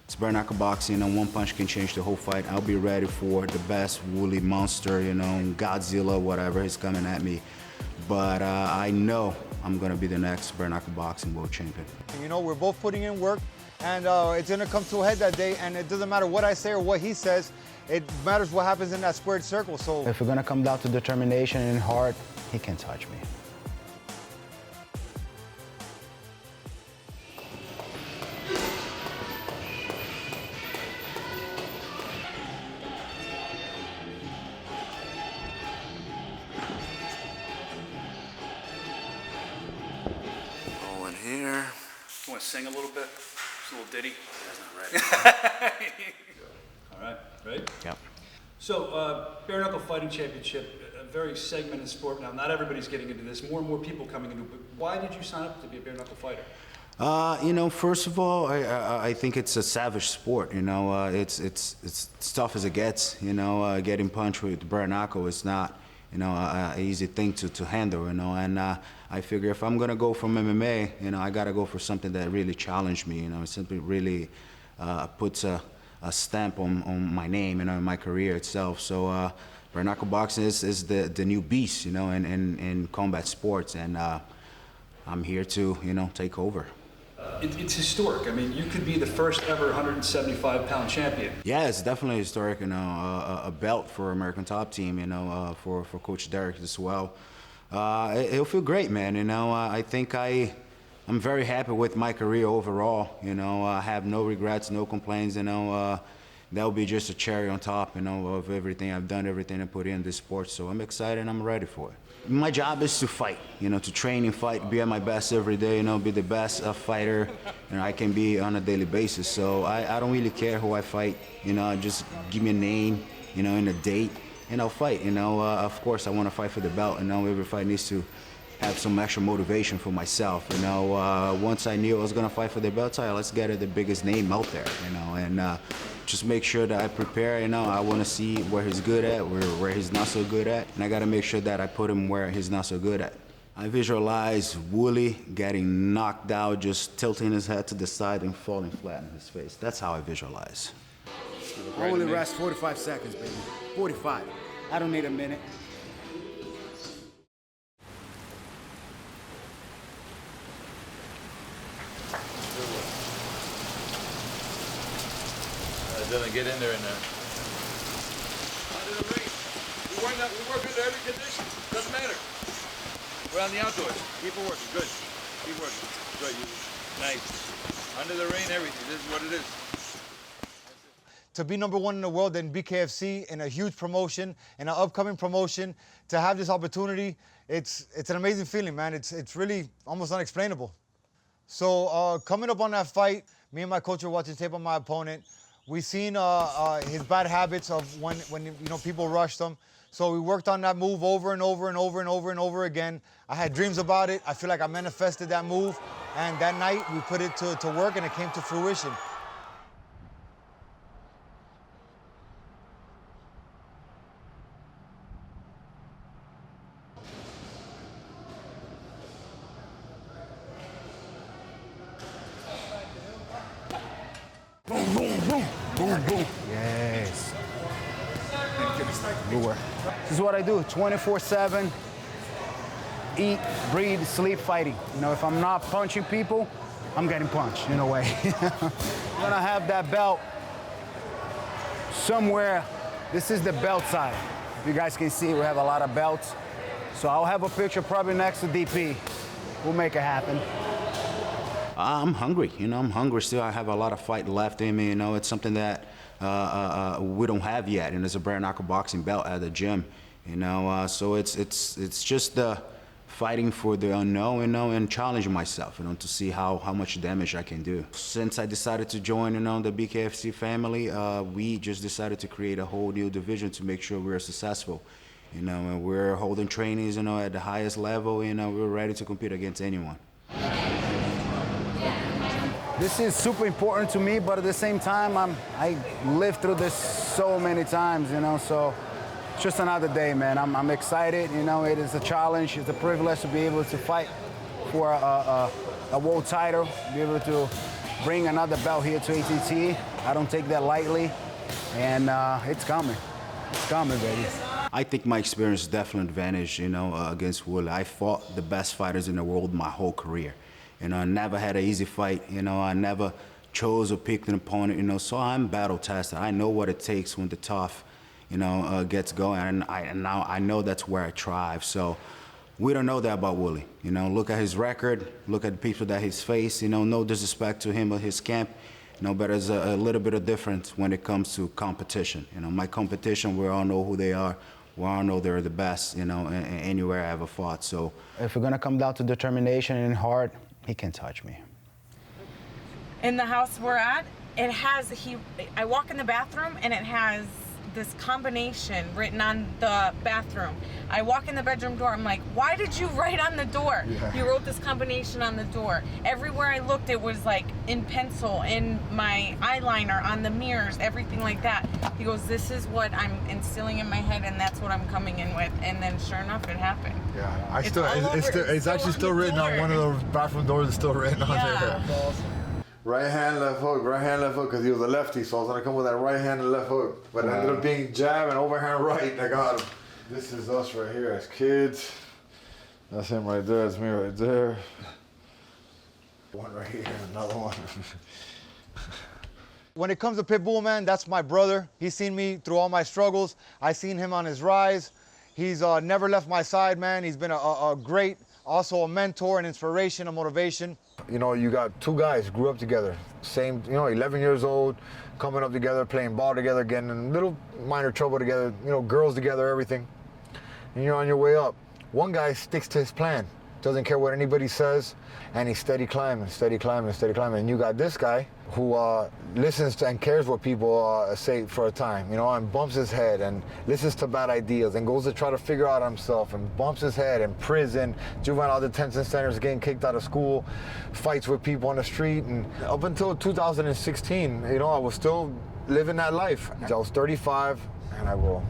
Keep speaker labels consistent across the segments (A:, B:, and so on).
A: It's bare knuckle boxing, one punch can change the whole fight. I'll be ready for the best woolly monster, Godzilla, whatever is coming at me. But I know I'm gonna be the next bare knuckle boxing world champion.
B: We're both putting in work, and it's gonna come to a head that day, and it doesn't matter what I say or what he says, it matters what happens in that squared circle. So
A: if we're gonna come down to determination and heart, he can't touch me.
C: Here.
D: You want to sing a little bit? Just a little ditty? That's not ready. All right, ready?
A: Yep.
D: So, Bare Knuckle Fighting Championship, a very segmented sport now. Not everybody's getting into this. More and more people coming into it. But why did you sign up to be a bare knuckle fighter?
A: First of all, I think it's a savage sport. It's tough as it gets. Getting punched with bare knuckle is not, an easy thing to handle. And I figure if I'm gonna go from MMA, I gotta go for something that really challenged me. Something really puts a stamp on my name, and my career itself. So bare knuckle boxing is the new beast, in combat sports, and I'm here to, take over.
D: It's historic. I mean, you could be the first ever 175-pound champion.
A: Yeah, it's definitely historic. A belt for American Top Team. For Coach Derek as well. It'll feel great, man. I think I'm very happy with my career overall. I have no regrets, no complaints. That'll be just a cherry on top. Of everything I've done, everything I put in this sport. So I'm excited and I'm ready for it. My job is to fight, to train and fight, be at my best every day, be the best fighter I can be on a daily basis. So I don't really care who I fight, just give me a name, and a date, and I'll fight. Of course I want to fight for the belt, every fight needs to have some extra motivation for myself. Once I knew I was gonna fight for the belt title, let's get it the biggest name out there, and just make sure that I prepare. I want to see where he's good at, where he's not so good at, and I got to make sure that I put him where he's not so good at. I visualize Uly getting knocked out, just tilting his head to the side and falling flat in his face. That's how I visualize.
E: I only rest 45 seconds, baby. 45. I don't need a minute.
C: Doesn't get in there and
F: Under the ring. We work under every condition. Doesn't matter. We're on the outdoors. Keep it working. Good. Keep working. Good. Nice. Under the ring, everything. This is what it is.
B: to be #1 in the world in BKFC, in a huge promotion, in an upcoming promotion, to have this opportunity, it's an amazing feeling, man. It's really almost unexplainable. So coming up on that fight, me and my coach were watching tape on my opponent. We seen his bad habits of when people rushed him. So we worked on that move over and over and over and over and over again. I had dreams about it. I feel like I manifested that move. And that night we put it to work and it came to fruition.
E: Boom, boom, boom, boom, boom. Yes. Good work. This is what I do, 24/7. Eat, breathe, sleep, fighting. If I'm not punching people, I'm getting punched in a way. I'm gonna have that belt somewhere. This is the belt side. If you guys can see, we have a lot of belts. So I'll have a picture probably next to DP. We'll make it happen.
A: I'm hungry, I'm hungry still. I have a lot of fight left in me, It's something that we don't have yet, and it's a bare knuckle boxing belt at the gym, So it's just fighting for the unknown, and challenging myself, to see how much damage I can do. Since I decided to join, the BKFC family, we just decided to create a whole new division to make sure we're successful, and we're holding trainings, at the highest level, we're ready to compete against anyone.
E: This is super important to me, but at the same time, I lived through this so many times, so it's just another day, man. I'm excited, it is a challenge, it's a privilege to be able to fight for a world title, be able to bring another belt here to ATT. I don't take that lightly, and it's coming. It's coming, baby.
A: I think my experience is definitely an advantage, against Uly. I fought the best fighters in the world my whole career. I never had an easy fight. I never chose or picked an opponent. So I'm battle tested. I know what it takes when the tough, gets going, and now I know that's where I thrive. So we don't know that about Uly. Look at his record. Look at the people that he's faced. No disrespect to him or his camp. But there's a little bit of difference when it comes to competition. My competition, we all know who they are. We all know they're the best, anywhere I ever fought. So
E: if we're gonna come down to determination and heart, he can't touch me.
G: In the house we're at, it has, I walk in the bathroom and it has this combination written on the bathroom. I walk in the bedroom door, I'm like, why did you write on the door?
B: Yeah.
G: You wrote this combination on the door. Everywhere I looked, it was like in pencil, in my eyeliner, on the mirrors, everything like that. He goes, this is what I'm instilling in my head and that's what I'm coming in with. And then sure enough, it happened.
B: Yeah,
G: It's
B: actually still written on one of those bathroom doors. It's still written on there.
H: Right hand, left hook, because he was a lefty, so I was gonna come with that right hand and left hook. But it ended up being jab and overhand right, and I got him. This is us right here as kids. That's him right there, that's me right there. One right here, another one.
B: When it comes to Pitbull, man, that's my brother. He's seen me through all my struggles. I've seen him on his rise. He's never left my side, man. He's been a great, also a mentor, an inspiration, a motivation.
H: You got two guys grew up together, same, 11 years old, coming up together, playing ball together, getting in little minor trouble together, girls together, everything. And you're on your way up. One guy sticks to his plan, doesn't care what anybody says, and he's steady climbing, steady climbing, steady climbing. And you got this guy who listens to and cares what people say for a time, and bumps his head and listens to bad ideas and goes to try to figure out himself and bumps his head in prison, juvenile detention centers, getting kicked out of school, fights with people on the street. And up until 2016, I was still living that life. I was 35 and I go,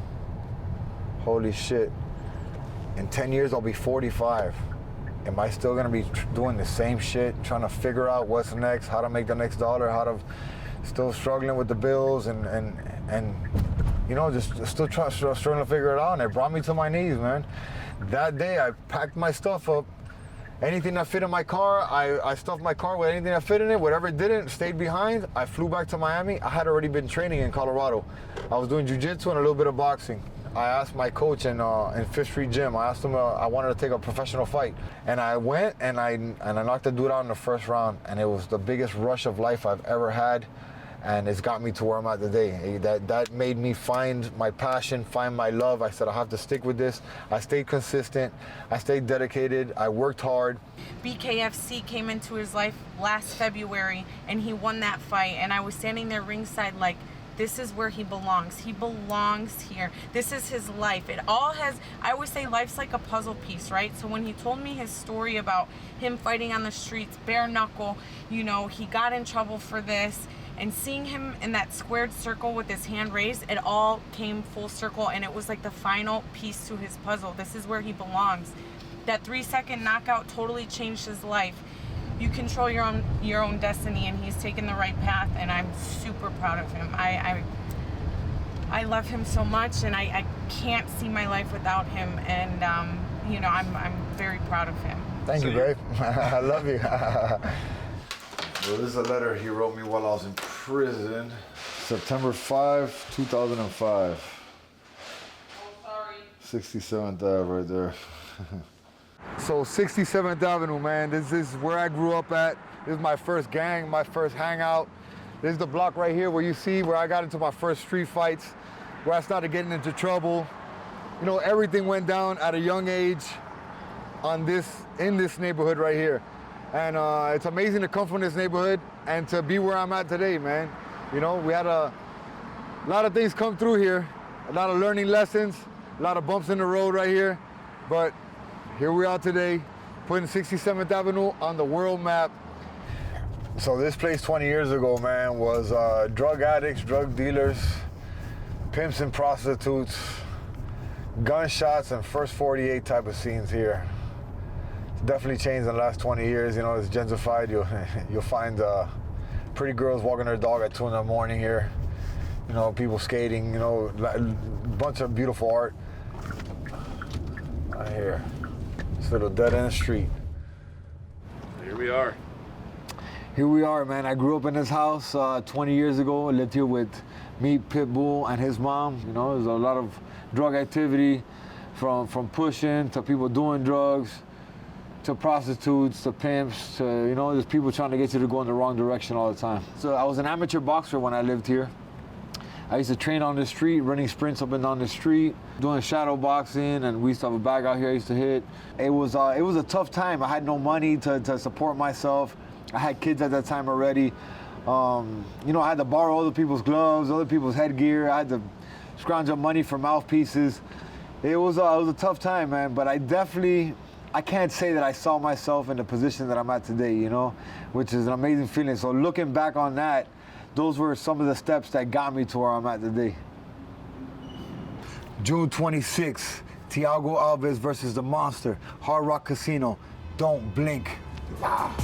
H: holy shit, in 10 years I'll be 45. Am I still gonna be doing the same shit, trying to figure out what's next, how to make the next dollar, how to still struggling with the bills and just still struggling to figure it out? And it brought me to my knees, man. That day I packed my stuff up. Anything that fit in my car, I stuffed my car with anything that fit in it. Whatever didn't, stayed behind. I flew back to Miami. I had already been training in Colorado. I was doing jiu-jitsu and a little bit of boxing. I asked my coach in Fifth Street Gym, I asked him I wanted to take a professional fight. And I went and I knocked the dude out in the first round, and it was the biggest rush of life I've ever had. And it's got me to where I'm at today. That made me find my passion, find my love. I said, I have to stick with this. I stayed consistent, I stayed dedicated, I worked hard.
G: BKFC came into his life last February and he won that fight, and I was standing there ringside like, this is where he belongs. He belongs here. This is his life. It all has, I always say life's like a puzzle piece, right? So when he told me his story about him fighting on the streets, bare knuckle, he got in trouble for this, and seeing him in that squared circle with his hand raised, it all came full circle, and it was like the final piece to his puzzle. This is where he belongs. That 3-second knockout totally changed his life. You control your own destiny, and he's taken the right path, and I'm super proud of him. I love him so much, and I can't see my life without him, and I'm very proud of him.
H: Thank you, babe. I love you. Well, this is a letter he wrote me while I was in prison, September 5, 2005.
G: Oh, sorry.
H: 67th Ave right there.
B: So 67th Avenue, man, this is where I grew up at. This is my first gang, my first hangout. This is the block right here where you see where I got into my first street fights, where I started getting into trouble. Everything went down at a young age in this neighborhood right here. And it's amazing to come from this neighborhood and to be where I'm at today, man. We had a lot of things come through here, a lot of learning lessons, a lot of bumps in the road right here. But here we are today, putting 67th Avenue on the world map. So this place 20 years ago, man, was drug addicts, drug dealers, pimps and prostitutes, gunshots, and first 48 type of scenes here. It's definitely changed in the last 20 years. It's gentrified. You'll find
H: pretty girls walking their dog at 2 in the morning here. You know, people skating, you know, a bunch of beautiful art. Right here, this little dead-end street.
F: Here we are.
H: Here we are, man. I grew up in this house 20 years ago. I lived here with me, Pitbull, and his mom. You know, there's a lot of drug activity, from pushing to people doing drugs, to prostitutes, to pimps, to, you know, there's people trying to get you to go in the wrong direction all the time. So I was an amateur boxer when I lived here. I used to train on the street, running sprints up and down the street, doing shadow boxing, and we used to have a bag out here I used to hit. It was a tough time. I had no money to support myself. I had kids at that time already. You know, I had to borrow other people's gloves, other people's headgear. I had to scrounge up money for mouthpieces. It was a tough time, man, but I can't say that I saw myself in the position that I'm at today, you know, which is an amazing feeling. So looking back on that, those were some of the steps that got me to where I'm at today. June 26th, Thiago Alves versus the Monster, Hard Rock Casino. Don't blink. Wow.